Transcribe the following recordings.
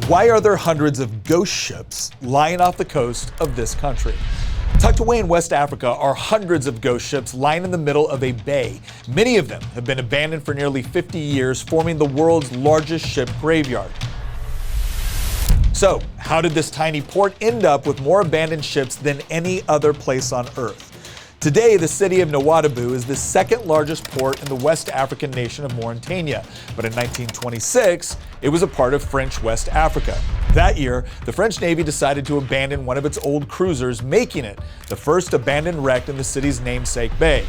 Why are there hundreds of ghost ships lying off the coast of this country? Tucked away in West Africa are hundreds of ghost ships lying in the middle of a bay. Many of them have been abandoned for nearly 50 years, forming the world's largest ship graveyard. So, how did this tiny port end up with more abandoned ships than any other place on Earth? Today, the city of Nouadhibou is the second largest port in the West African nation of Mauritania, but in 1926, it was a part of French West Africa. That year, the French Navy decided to abandon one of its old cruisers, making it the first abandoned wreck in the city's namesake bay.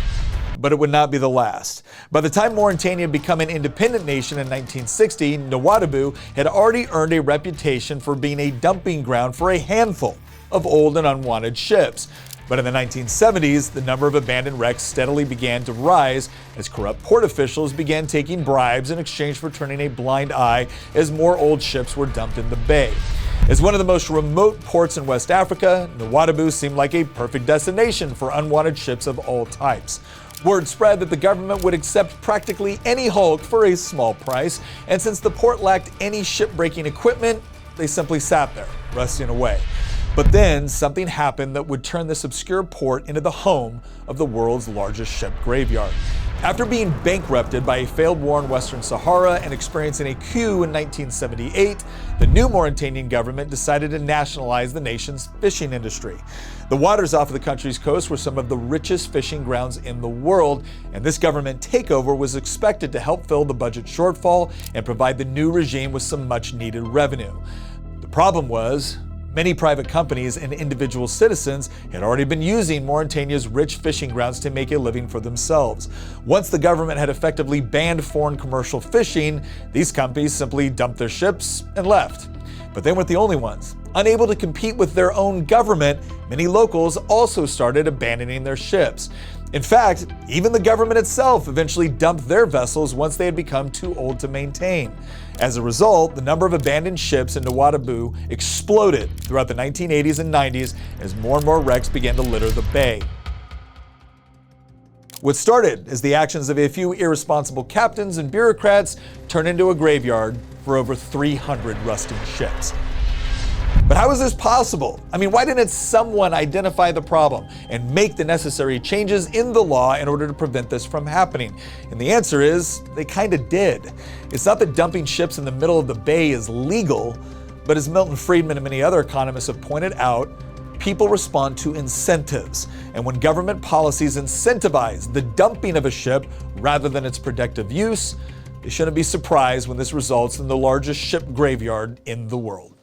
But it would not be the last. By the time Mauritania became an independent nation in 1960, Nouadhibou had already earned a reputation for being a dumping ground for a handful of old and unwanted ships. But in the 1970s, the number of abandoned wrecks steadily began to rise as corrupt port officials began taking bribes in exchange for turning a blind eye as more old ships were dumped in the bay. As one of the most remote ports in West Africa, Nouadhibou seemed like a perfect destination for unwanted ships of all types. Word spread that the government would accept practically any hulk for a small price, and since the port lacked any shipbreaking equipment, they simply sat there, rusting away. But then something happened that would turn this obscure port into the home of the world's largest ship graveyard. After being bankrupted by a failed war in Western Sahara and experiencing a coup in 1978, the new Mauritanian government decided to nationalize the nation's fishing industry. The waters off of the country's coast were some of the richest fishing grounds in the world, and this government takeover was expected to help fill the budget shortfall and provide the new regime with some much-needed revenue. The problem was, many private companies and individual citizens had already been using Mauritania's rich fishing grounds to make a living for themselves. Once the government had effectively banned foreign commercial fishing, these companies simply dumped their ships and left. But they weren't the only ones. Unable to compete with their own government, many locals also started abandoning their ships. In fact, even the government itself eventually dumped their vessels once they had become too old to maintain. As a result, the number of abandoned ships in Nouadhibou exploded throughout the 1980s and 90s as more and more wrecks began to litter the bay. What started as the actions of a few irresponsible captains and bureaucrats turned into a graveyard for over 300 rusting ships. But how is this possible? I mean, why didn't someone identify the problem and make the necessary changes in the law in order to prevent this from happening? And the answer is, they kind of did. It's not that dumping ships in the middle of the bay is legal, but as Milton Friedman and many other economists have pointed out, people respond to incentives. And when government policies incentivize the dumping of a ship rather than its productive use, they shouldn't be surprised when this results in the largest ship graveyard in the world.